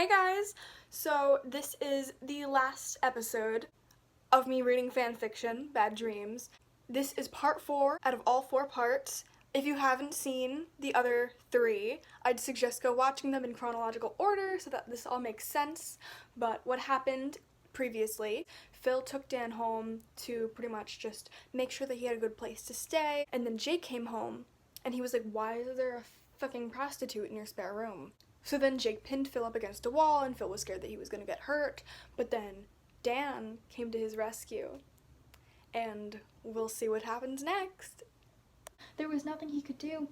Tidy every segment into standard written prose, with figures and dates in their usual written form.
Hey guys! So this is the last episode of me reading fanfiction, Bad Dreams. This is part 4 out of all 4 parts. If you haven't seen the other 3, I'd suggest go watching them in chronological order so that this all makes sense. But what happened previously, Phil took Dan home to pretty much just make sure that he had a good place to stay, and then Jake came home and he was like, why is there a fucking prostitute in your spare room? So then Jake pinned Phil up against a wall, and Phil was scared that he was going to get hurt, but then Dan came to his rescue, and we'll see what happens next. There was nothing he could do.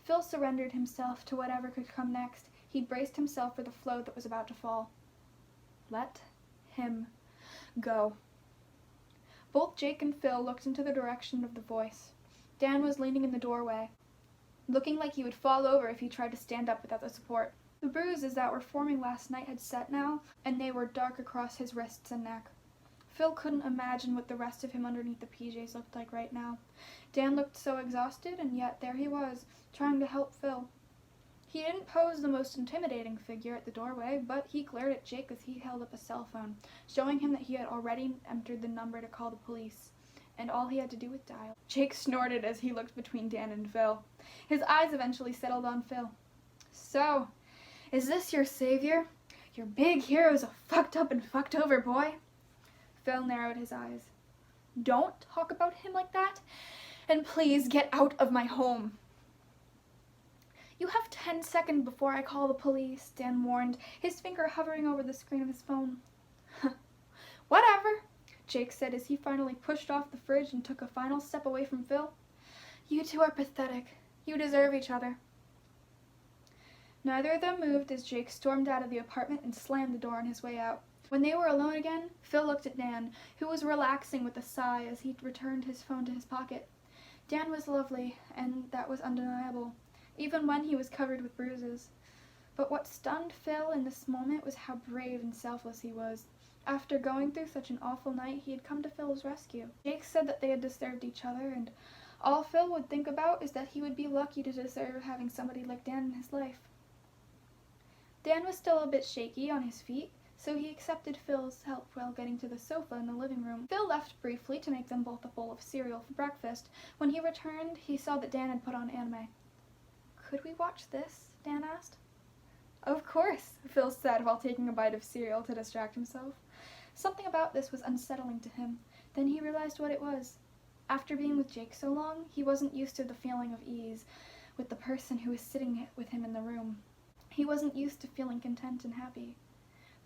Phil surrendered himself to whatever could come next. He braced himself for the flow that was about to fall. Let him go. Both Jake and Phil looked into the direction of the voice. Dan was leaning in the doorway, looking like he would fall over if he tried to stand up without the support. The bruises that were forming last night had set now, and they were dark across his wrists and neck. Phil couldn't imagine what the rest of him underneath the PJs looked like right now. Dan looked so exhausted, and yet there he was, trying to help Phil. He didn't pose the most intimidating figure at the doorway, but he glared at Jake as he held up a cell phone, showing him that he had already entered the number to call the police, and all he had to do was dial. Jake snorted as he looked between Dan and Phil. His eyes eventually settled on Phil. So, is this your savior? Your big hero's a fucked up and fucked over boy? Phil narrowed his eyes. Don't talk about him like that, and please get out of my home. You have 10 seconds before I call the police, Dan warned, his finger hovering over the screen of his phone. Whatever, Jake said as he finally pushed off the fridge and took a final step away from Phil. You two are pathetic. You deserve each other. Neither of them moved as Jake stormed out of the apartment and slammed the door on his way out. When they were alone again, Phil looked at Dan, who was relaxing with a sigh as he returned his phone to his pocket. Dan was lovely, and that was undeniable, even when he was covered with bruises. But what stunned Phil in this moment was how brave and selfless he was. After going through such an awful night, he had come to Phil's rescue. Jake said that they had deserved each other, and all Phil would think about is that he would be lucky to deserve having somebody like Dan in his life. Dan was still a bit shaky on his feet, so he accepted Phil's help while getting to the sofa in the living room. Phil left briefly to make them both a bowl of cereal for breakfast. When he returned, he saw that Dan had put on anime. Could we watch this? Dan asked. Of course, Phil said while taking a bite of cereal to distract himself. Something about this was unsettling to him. Then he realized what it was. After being with Jake so long, he wasn't used to the feeling of ease with the person who was sitting with him in the room. He wasn't used to feeling content and happy.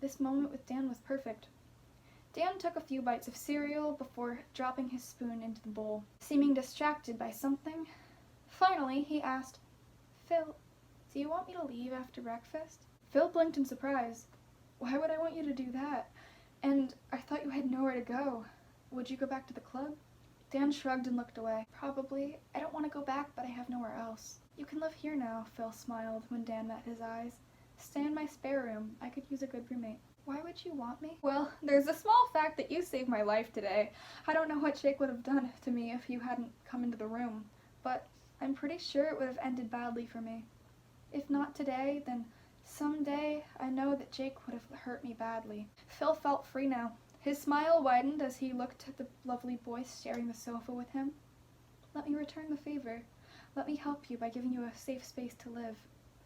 This moment with Dan was perfect. Dan took a few bites of cereal before dropping his spoon into the bowl, seeming distracted by something. Finally, he asked, Phil, do you want me to leave after breakfast? Phil blinked in surprise. Why would I want you to do that? And I thought you had nowhere to go. Would you go back to the club? Dan shrugged and looked away. Probably. I don't want to go back, but I have nowhere else. You can live here now, Phil smiled when Dan met his eyes. Stay in my spare room. I could use a good roommate. Why would you want me? Well, there's a small fact that you saved my life today. I don't know what Jake would have done to me if you hadn't come into the room, but I'm pretty sure it would have ended badly for me. If not today, then someday I know that Jake would have hurt me badly. Phil felt free now. His smile widened as he looked at the lovely boy sharing the sofa with him. Let me return the favor. Let me help you by giving you a safe space to live.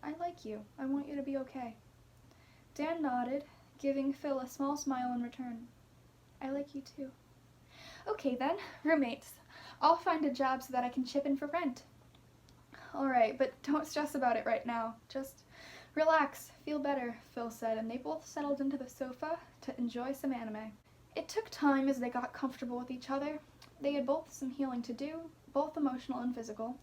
I like you. I want you to be okay. Dan nodded, giving Phil a small smile in return. I like you too. Okay then, roommates. I'll find a job so that I can chip in for rent. Alright, but don't stress about it right now. Just relax, feel better, Phil said, and they both settled into the sofa to enjoy some anime. It took time as they got comfortable with each other. They had both some healing to do, both emotional and physical.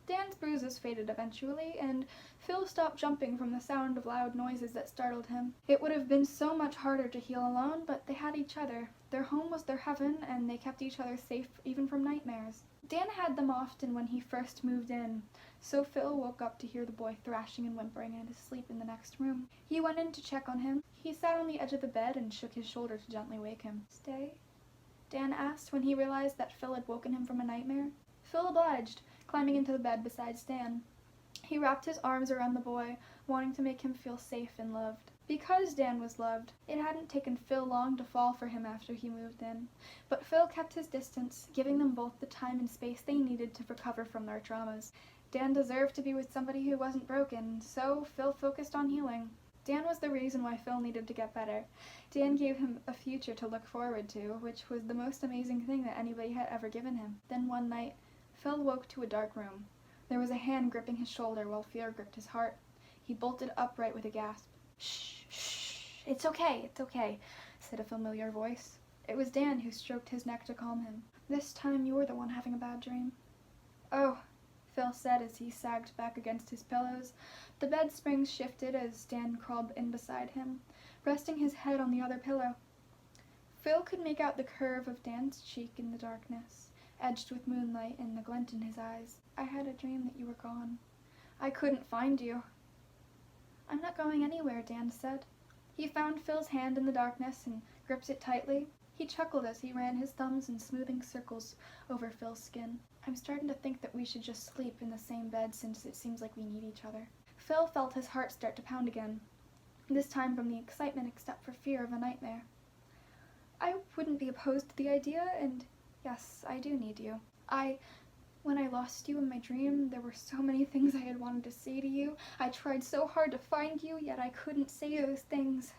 Dan's bruises faded eventually, and Phil stopped jumping from the sound of loud noises that startled him. It would have been so much harder to heal alone, but they had each other. Their home was their heaven, and they kept each other safe even from nightmares. Dan had them often when he first moved in, so Phil woke up to hear the boy thrashing and whimpering and asleep in the next room. He went in to check on him. He sat on the edge of the bed and shook his shoulder to gently wake him. Stay? Dan asked when he realized that Phil had woken him from a nightmare. Phil obliged, climbing into the bed beside Dan. He wrapped his arms around the boy, wanting to make him feel safe and loved. Because Dan was loved, it hadn't taken Phil long to fall for him after he moved in. But Phil kept his distance, giving them both the time and space they needed to recover from their traumas. Dan deserved to be with somebody who wasn't broken, so Phil focused on healing. Dan was the reason why Phil needed to get better. Dan gave him a future to look forward to, which was the most amazing thing that anybody had ever given him. Then one night, Phil woke to a dark room. There was a hand gripping his shoulder while fear gripped his heart. He bolted upright with a gasp. "Shh, shh, it's okay," said a familiar voice. It was Dan who stroked his neck to calm him. "This time you're the one having a bad dream." "Oh," Phil said as he sagged back against his pillows. The bed springs shifted as Dan crawled in beside him, resting his head on the other pillow. Phil could make out the curve of Dan's cheek in the darkness, edged with moonlight and the glint in his eyes. "I had a dream that you were gone. I couldn't find you." "I'm not going anywhere," Dan said. He found Phil's hand in the darkness and gripped it tightly. He chuckled as he ran his thumbs in smoothing circles over Phil's skin. "I'm starting to think that we should just sleep in the same bed since it seems like we need each other." Phil felt his heart start to pound again, this time from the excitement except for fear of a nightmare. "I wouldn't be opposed to the idea, and yes, I do need you. When I lost you in my dream, there were so many things I had wanted to say to you. I tried so hard to find you, yet I couldn't say those things."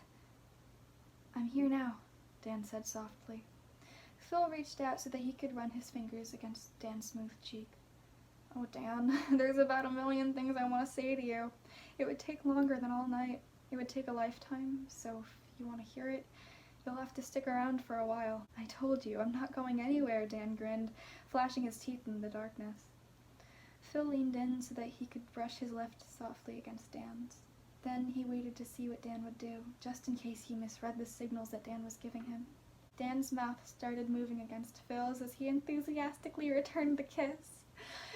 "I'm here now," Dan said softly. Phil reached out so that he could run his fingers against Dan's smooth cheek. "Oh, Dan, there's about a million things I want to say to you. It would take longer than all night. It would take a lifetime, so if you want to hear it, you'll have to stick around for a while." "I told you, I'm not going anywhere," Dan grinned, flashing his teeth in the darkness. Phil leaned in so that he could brush his lips softly against Dan's. Then he waited to see what Dan would do, just in case he misread the signals that Dan was giving him. Dan's mouth started moving against Phil's as he enthusiastically returned the kiss.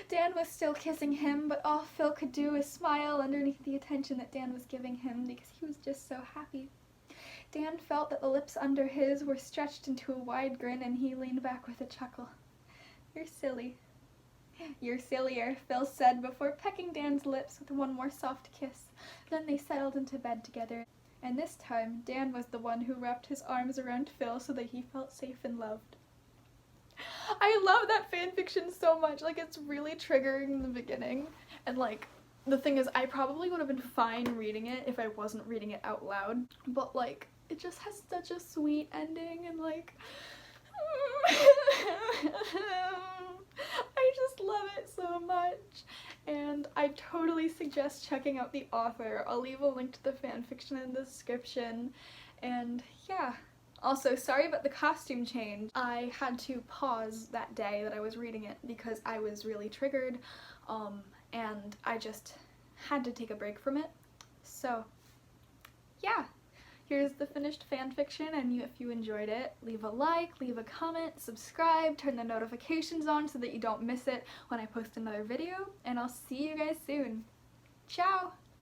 Dan was still kissing him, but all Phil could do was smile underneath the attention that Dan was giving him because he was just so happy. Dan felt that the lips under his were stretched into a wide grin, and he leaned back with a chuckle. "You're silly." "You're sillier," Phil said before pecking Dan's lips with one more soft kiss. Then they settled into bed together, and this time Dan was the one who wrapped his arms around Phil so that he felt safe and loved. I love that fanfiction so much. Like, it's really triggering in the beginning, and like, the thing is, I probably would have been fine reading it if I wasn't reading it out loud, but like, it just has such a sweet ending, and like, I just love it so much, and I totally suggest checking out the author. I'll leave a link to the fanfiction in the description, and yeah. Also, sorry about the costume change. I had to pause that day that I was reading it because I was really triggered, and I just had to take a break from it. So, yeah. Here's the finished fanfiction, and if you enjoyed it, leave a like, leave a comment, subscribe, turn the notifications on so that you don't miss it when I post another video, and I'll see you guys soon. Ciao!